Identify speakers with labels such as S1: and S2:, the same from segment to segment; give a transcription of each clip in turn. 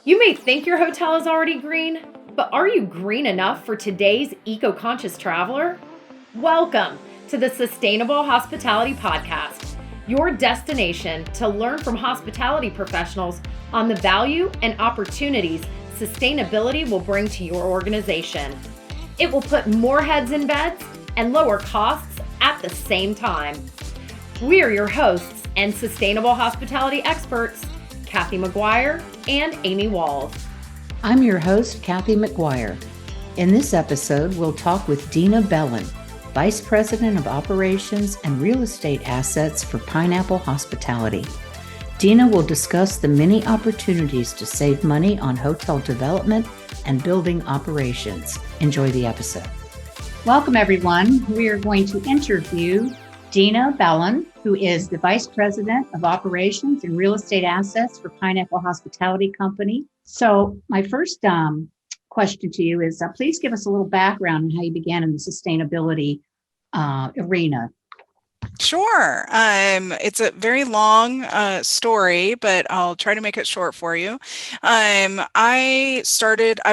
S1: You may think your hotel is already green, but are you green enough for today's eco-conscious traveler? Welcome to the Sustainable Hospitality Podcast, your destination to learn from hospitality professionals on the value and opportunities sustainability will bring to your organization. It will put more heads in beds and lower costs at the same time. We are your hosts and sustainable hospitality experts, Kathy McGuire and Amy Walls.
S2: I'm your host, Kathy McGuire. In this episode, we'll talk with Dina Belon, Vice President of Operations and Real Estate Assets for Pineapple Hospitality. Dina will discuss the many opportunities to save money on hotel development and building operations. Enjoy the episode. Welcome, everyone. We are going to interview Dina Belon, who is the Vice President of Operations and Real Estate Assets for Pineapple Hospitality Company. So my first question to you is, please give us a little background on how you began in the sustainability arena.
S3: Sure. It's a very long story, but I'll try to make it short for you. I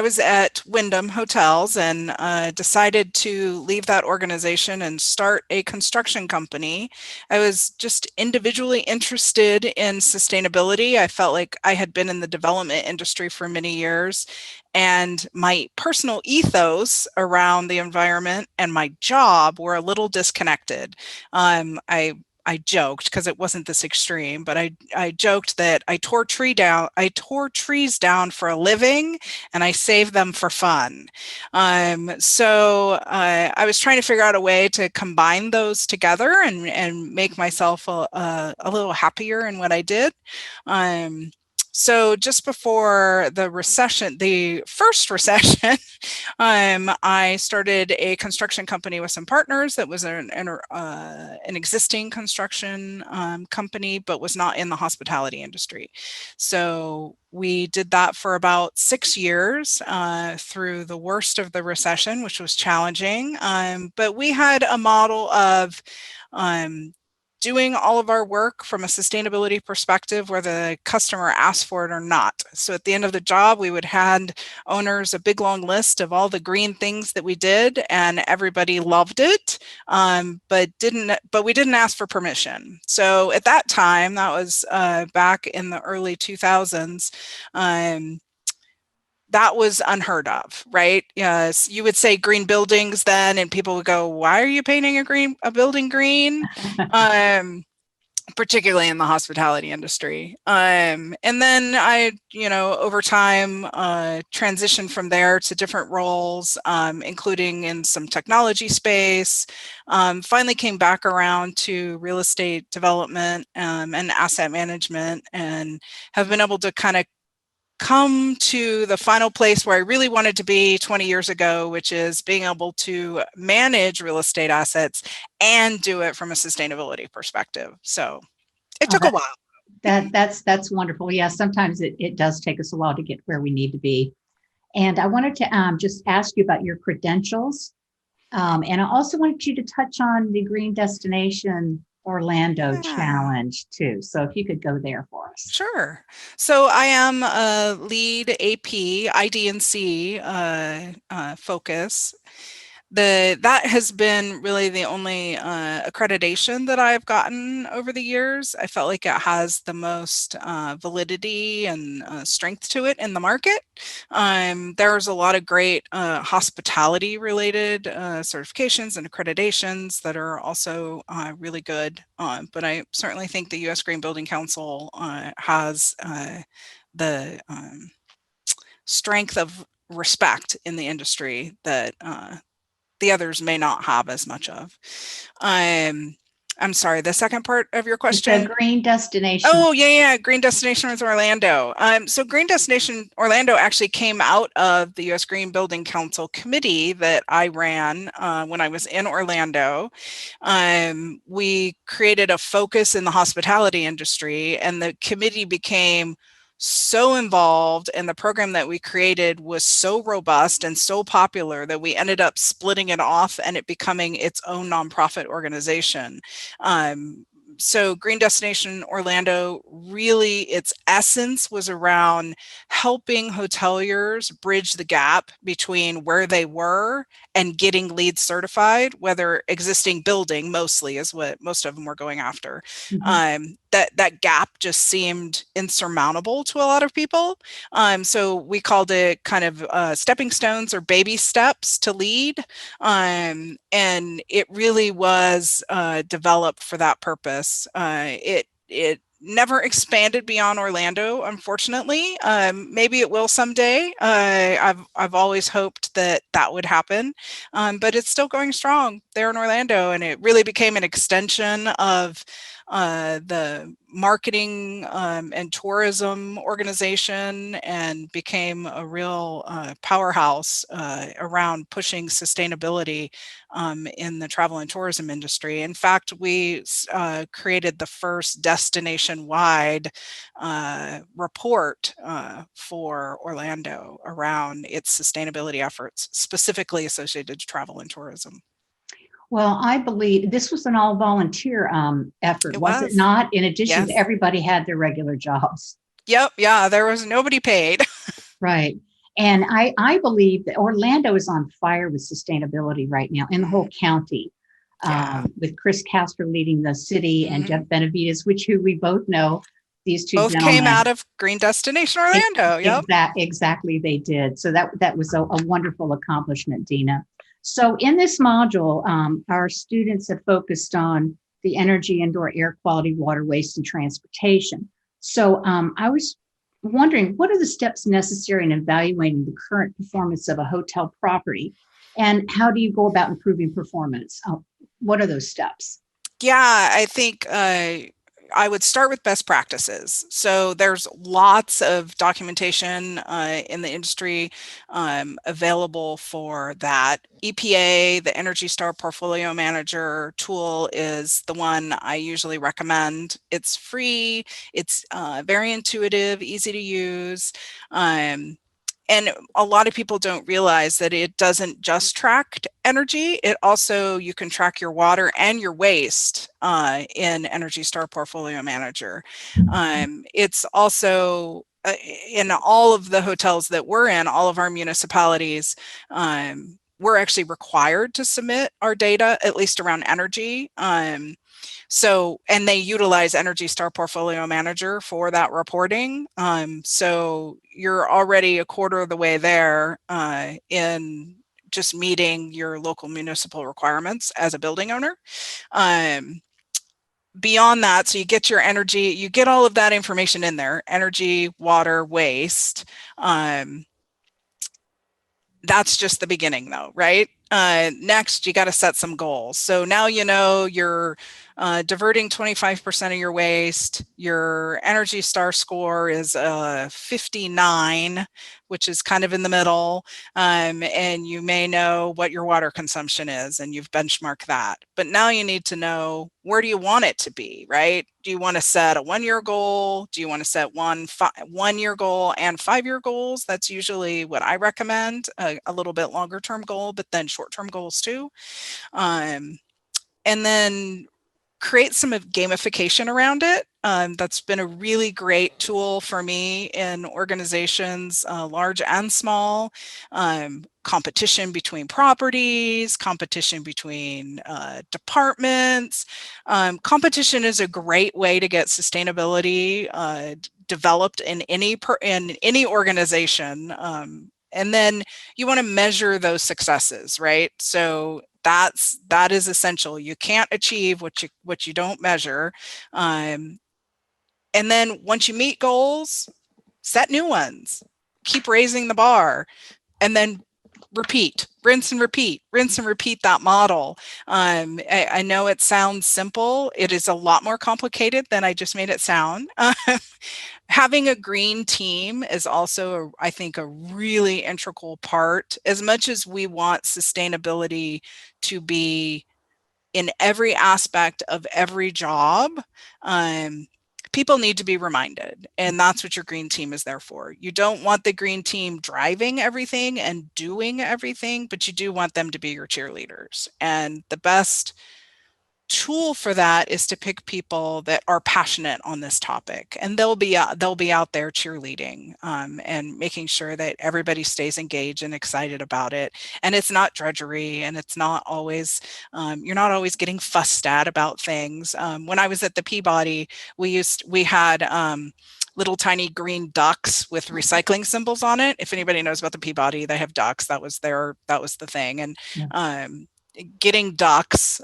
S3: was at Wyndham Hotels and decided to leave that organization and start a construction company. I was just individually interested in sustainability. I felt like I had been in the development industry for many years, and my personal ethos around the environment and my job were a little disconnected. I joked, because it wasn't this extreme, but I joked that I tore trees down for a living and I saved them for fun. So I was trying to figure out a way to combine those together and make myself a little happier in what I did. So just before the first recession, I started a construction company with some partners that was an existing construction company, but was not in the hospitality industry. So we did that for about 6 years through the worst of the recession, which was challenging. But we had a model of doing all of our work from a sustainability perspective, whether the customer asked for it or not. So at the end of the job, we would hand owners a big long list of all the green things that we did, and everybody loved it, but we didn't ask for permission. So at that time, that was back in the early 2000s, that was unheard of, right? Yes, you would say green buildings then, and people would go, "Why are you painting a building green?" Particularly in the hospitality industry. And then I, over time, transitioned from there to different roles, including in some technology space. Finally came back around to real estate development and asset management, and have been able to kind of come to the final place where I really wanted to be 20 years ago, which is being able to manage real estate assets and do it from a sustainability perspective. So it took a while.
S2: That's wonderful. Yeah, sometimes it does take us a while to get where we need to be. And I wanted to just ask you about your credentials. And I also wanted you to touch on the Green Destination Orlando Challenge too. So if you could go there for us.
S3: Sure. So I am a lead AP ID&C focus. That has been really the only accreditation that I've gotten over the years. I felt like it has the most validity and strength to it in the market. There's a lot of great hospitality related certifications and accreditations that are also really good. But I certainly think the U.S. Green Building Council has the strength of respect in the industry that the others may not have as much of. I'm sorry, the second part of your question?
S2: The Green Destination.
S3: Oh, yeah. Green Destination with Orlando. So Green Destination Orlando actually came out of the U.S. Green Building Council committee that I ran when I was in Orlando. We created a focus in the hospitality industry, and the committee became so involved, and the program that we created was so robust and so popular that we ended up splitting it off and it becoming its own nonprofit organization. So Green Destination Orlando, really its essence was around helping hoteliers bridge the gap between where they were and getting LEED certified, whether existing building mostly is what most of them were going after. That gap just seemed insurmountable to a lot of people. So we called it kind of stepping stones or baby steps to LEED. And it really was developed for that purpose. It never expanded beyond Orlando, unfortunately. Maybe it will someday. I've always hoped that that would happen, but it's still going strong there in Orlando, and it really became an extension of the marketing and tourism organization, and became a real powerhouse around pushing sustainability in the travel and tourism industry. In fact, we created the first destination-wide report for Orlando around its sustainability efforts, specifically associated to travel and tourism.
S2: Well, I believe this was an all volunteer effort,
S3: It
S2: was it
S3: was.
S2: not? In addition to
S3: Yes.
S2: everybody had their regular jobs.
S3: Yep. Yeah. There was nobody paid.
S2: Right. And I believe that Orlando is on fire with sustainability right now in the whole county,
S3: Yeah.
S2: with Chris Castro leading the city and Jeff Benavides, who we both know, these two
S3: Both came
S2: gentlemen.
S3: out of Green Destination Orlando. Yep.
S2: Exactly, they did. So that was a wonderful accomplishment, Dina. So in this module, our students have focused on the energy, indoor air quality, water waste, and transportation. So I was wondering, what are the steps necessary in evaluating the current performance of a hotel property, and how do you go about improving performance? What are those steps?
S3: Yeah, I think I would start with best practices. So there's lots of documentation in the industry available for that. EPA, the Energy Star Portfolio Manager tool, is the one I usually recommend. It's free, it's very intuitive, easy to use. And a lot of people don't realize that it doesn't just track energy. It also, you can track your water and your waste in Energy Star Portfolio Manager. It's also in all of the hotels that we're in, all of our municipalities, we're actually required to submit our data, at least around energy. So, and they utilize Energy Star Portfolio Manager for that reporting. So you're already a quarter of the way there in just meeting your local municipal requirements as a building owner. Beyond that, so you get your energy, you get all of that information in there, energy, water, waste. That's just the beginning though, right? Next, you got to set some goals. So now you know you're diverting 25% of your waste. Your Energy Star score is 59, which is kind of in the middle. And you may know what your water consumption is, and you've benchmarked that. But now you need to know, where do you want it to be, right? Do you want to set a 1-year goal? Do you want to set 1-year goal and 5-year goals? That's usually what I recommend, a little bit longer term goal, but then short-term goals too. And then create some gamification around it. That's been a really great tool for me in organizations, large and small. Competition between properties, competition between departments. Competition is a great way to get sustainability developed in any organization. And then you want to measure those successes, right? So that is essential. You can't achieve what you don't measure. And then once you meet goals, set new ones. Keep raising the bar, and then repeat, rinse and repeat that model. I know it sounds simple. It is a lot more complicated than I just made it sound. Having a green team is also, I think, a really integral part. As much as we want sustainability to be in every aspect of every job, people need to be reminded, and that's what your green team is there for. You don't want the green team driving everything and doing everything, but you do want them to be your cheerleaders. And the best tool for that is to pick people that are passionate on this topic, and they'll be out there cheerleading, and making sure that everybody stays engaged and excited about it. And it's not drudgery, and it's not always you're not always getting fussed at about things. When I was at the Peabody, we had little tiny green ducks with recycling symbols on it. If anybody knows about the Peabody, they have ducks. That was the thing. And
S2: Yeah.
S3: getting ducks,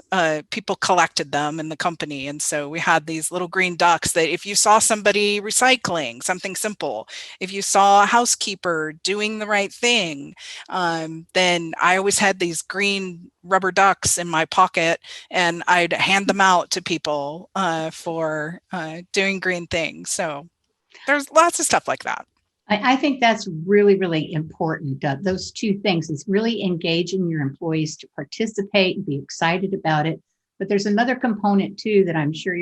S3: people collected them in the company. And so we had these little green ducks that if you saw somebody recycling something simple, if you saw a housekeeper doing the right thing, then I always had these green rubber ducks in my pocket, and I'd hand them out to people for doing green things. So there's lots of stuff like that.
S2: I think that's really, really important. Those two things is really engaging your employees to participate and be excited about it. But there's another component too that I'm sure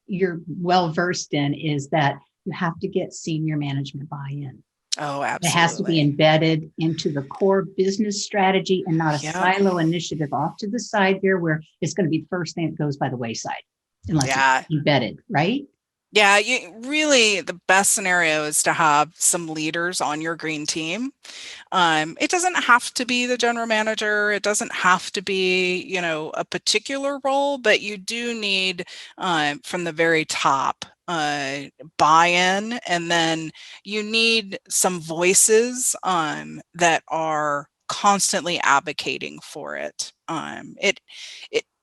S2: you're well versed in, is that you have to get senior management buy-in.
S3: Oh,
S2: It has to be
S3: absolutely.
S2: embedded into the core business strategy and not a
S3: Yep.
S2: silo initiative off to the side there where it's going to be the first thing that goes by the wayside unless it's
S3: Yeah.
S2: embedded, right?
S3: Yeah, you really, the best scenario is to have some leaders on your green team. It doesn't have to be the general manager. It doesn't have to be, a particular role, but you do need, from the very top, buy-in, and then you need some voices that are constantly advocating for it.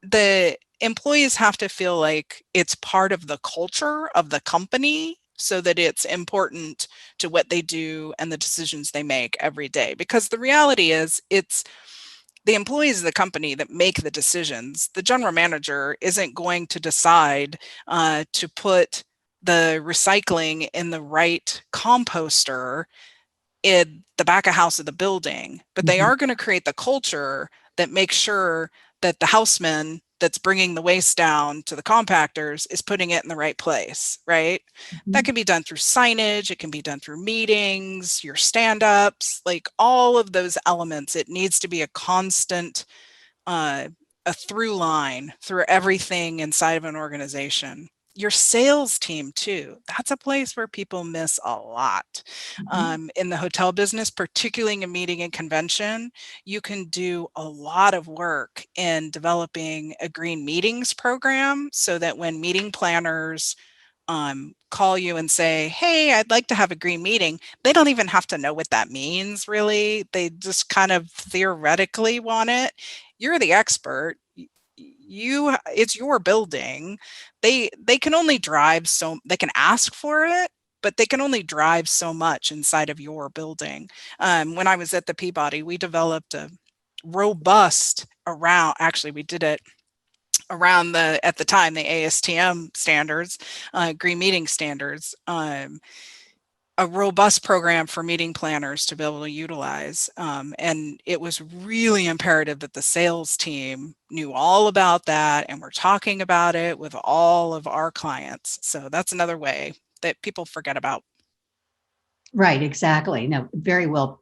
S3: The employees have to feel like it's part of the culture of the company, so that it's important to what they do and the decisions they make every day. Because the reality is, it's the employees of the company that make the decisions. The general manager isn't going to decide to put the recycling in the right composter in the back of house of the building, but they
S2: Mhm.
S3: are going to create the culture that makes sure that the houseman that's bringing the waste down to the compactors is putting it in the right place, right? That
S2: Mhm.
S3: can be done through signage, it can be done through meetings, your stand-ups, like all of those elements. It needs to be a constant, uh, a through line through everything inside of an organization. Your sales team too. That's a place where people miss a lot.
S2: Mhm.
S3: In the hotel business, particularly in meeting and convention, you can do a lot of work in developing a green meetings program, so that when meeting planners call you and say, "Hey, I'd like to have a green meeting," they don't even have to know what that means, really. They just kind of theoretically want it. You're the expert. It's your building. They can only drive so they can ask for it, but they can only drive so much inside of your building. When I was at the Peabody, we developed a robust around. Actually, we did it around the at the time the ASTM standards, green meeting standards, a robust program for meeting planners to be able to utilize. And it was really imperative that the sales team knew all about that and we're talking about it with all of our clients. So that's another way that people forget about.
S2: Right, exactly. No, very well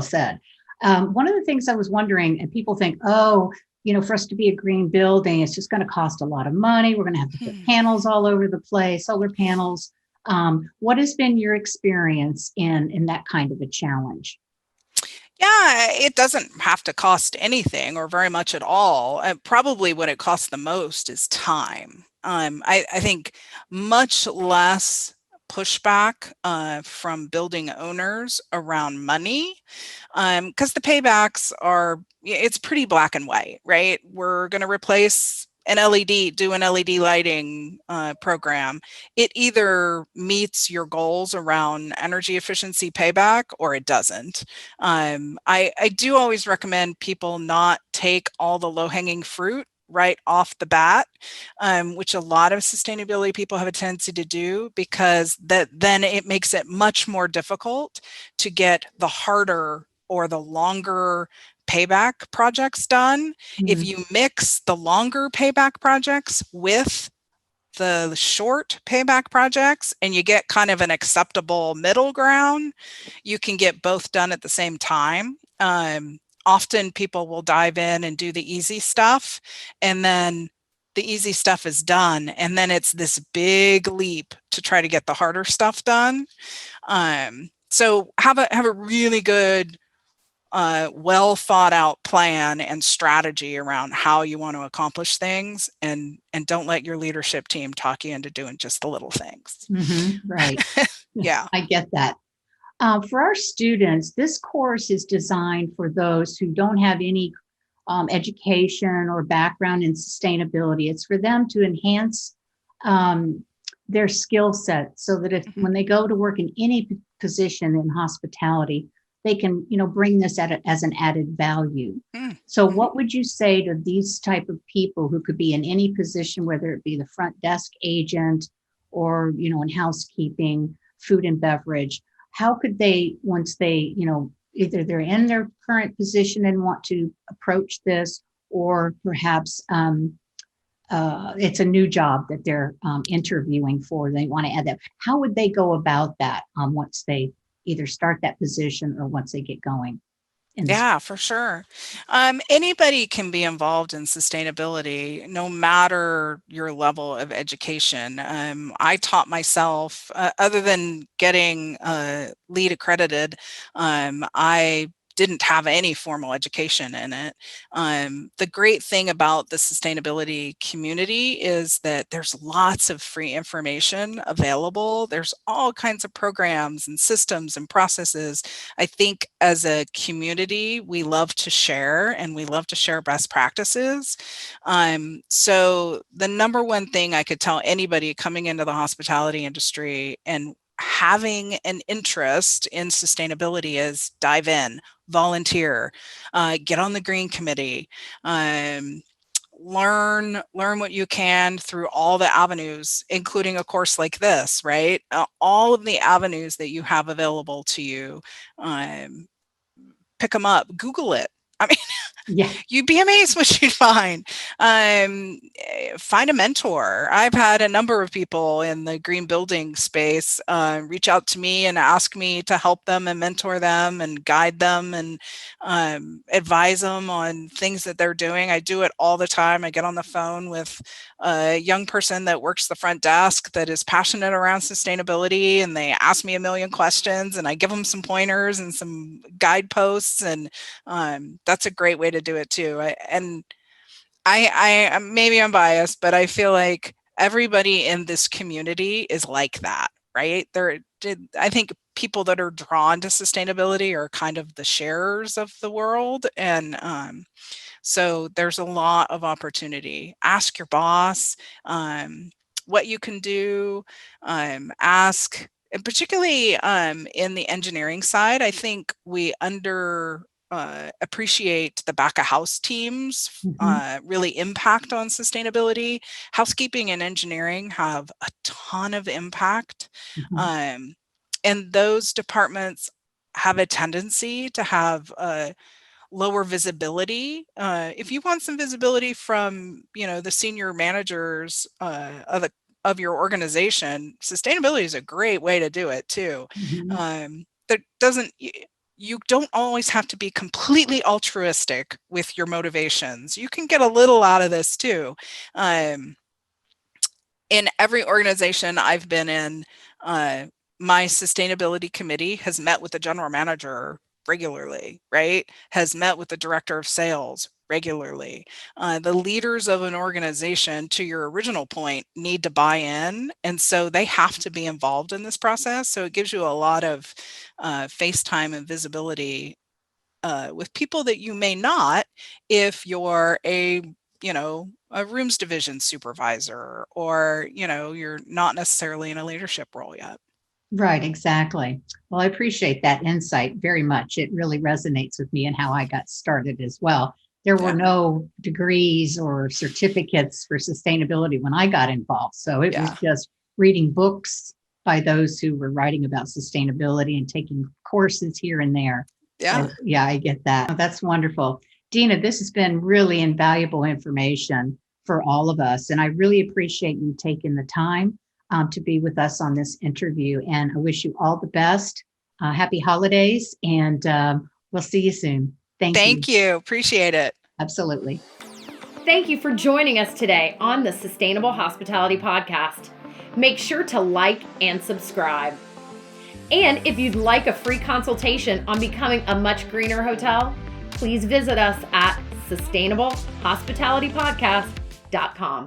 S2: said. One of the things I was wondering, and people think, oh, for us to be a green building, it's just going to cost a lot of money. We're going to have to put
S3: Hmm.
S2: panels all over the place, solar panels. What has been your experience in that kind of a challenge?
S3: Yeah, it doesn't have to cost anything or very much at all. Probably what it costs the most is time. I think much less pushback from building owners around money, because the paybacks are, it's pretty black and white, right? We're going to replace an LED, do an LED lighting program. It either meets your goals around energy efficiency payback or it doesn't. I do always recommend people not take all the low hanging fruit right off the bat, which a lot of sustainability people have a tendency to do, because then it makes it much more difficult to get the harder or the longer payback projects done. If
S2: Mhm.
S3: you mix the longer payback projects with the short payback projects and you get kind of an acceptable middle ground, you can get both done at the same time. Often people will dive in and do the easy stuff, and then the easy stuff is done. And then it's this big leap to try to get the harder stuff done. So have a really good, well thought out plan and strategy around how you want to accomplish things, and don't let your leadership team talk you into doing just the little things.
S2: Right.
S3: Yeah.
S2: I get that. For our students, this course is designed for those who don't have any education or background in sustainability. It's for them to enhance their skill set so that when they go to work in any position in hospitality, they can, bring this as an added value. So what would you say to these type of people who could be in any position, whether it be the front desk agent or, in housekeeping, food and beverage? How could they, once they, either they're in their current position and want to approach this, or perhaps it's a new job that they're interviewing for, they want to add that. How would they go about that once they either start that position or once they get going?
S3: Yeah, for sure. Anybody can be involved in sustainability, no matter your level of education. I taught myself, other than getting LEED accredited, I didn't have any formal education in it. The great thing about the sustainability community is that there's lots of free information available. There's all kinds of programs and systems and processes. I think as a community, we love to share, and we love to share best practices. So the number one thing I could tell anybody coming into the hospitality industry and having an interest in sustainability is dive in, volunteer, get on the green committee, learn what you can through all the avenues, including a course like this, right? All of the avenues that you have available to you, pick them up, Google it. I mean,
S2: yeah,
S3: you'd be amazed what you'd find. Find a mentor. I've had a number of people in the green building space reach out to me and ask me to help them and mentor them and guide them and advise them on things that they're doing. I do it all the time. I get on the phone with a young person that works the front desk that is passionate around sustainability, and they ask me a million questions, and I give them some pointers and some guideposts, and that's a great way to do it too. I maybe I'm biased, but I feel like everybody in this community is like that, right? I think people that are drawn to sustainability are kind of the sharers of the world, and so there's a lot of opportunity. Ask your boss what you can do. Ask, and particularly in the engineering side, I think we appreciate the back of house teams really impact on sustainability. Housekeeping and engineering have a ton of impact. And those departments have a tendency to have lower visibility. If you want some visibility from, the senior managers of your organization, sustainability is a great way to do it too. That doesn't, you don't always have to be completely altruistic with your motivations. You can get a little out of this too. In every organization I've been in, my sustainability committee has met with the general manager regularly, right? Has met with the director of sales regularly. The leaders of an organization, to your original point, need to buy in. And so they have to be involved in this process. So it gives you a lot of face time and visibility with people that you may not if you're a rooms division supervisor, or, you're not necessarily in a leadership role yet.
S2: Right, exactly. Well, I appreciate that insight very much. It really resonates with me and how I got started as well. There were no degrees or certificates for sustainability when I got involved. So it was just reading books by those who were writing about sustainability and taking courses here and there.
S3: Yeah.
S2: So, yeah, I get that. That's wonderful. Dina, this has been really invaluable information for all of us. And I really appreciate you taking the time to be with us on this interview. And I wish you all the best. Happy holidays. And we'll see you soon. Thank you.
S3: Thank you. Appreciate it.
S2: Absolutely.
S1: Thank you for joining us today on the Sustainable Hospitality Podcast. Make sure to like and subscribe. And if you'd like a free consultation on becoming a much greener hotel, please visit us at sustainablehospitalitypodcast.com.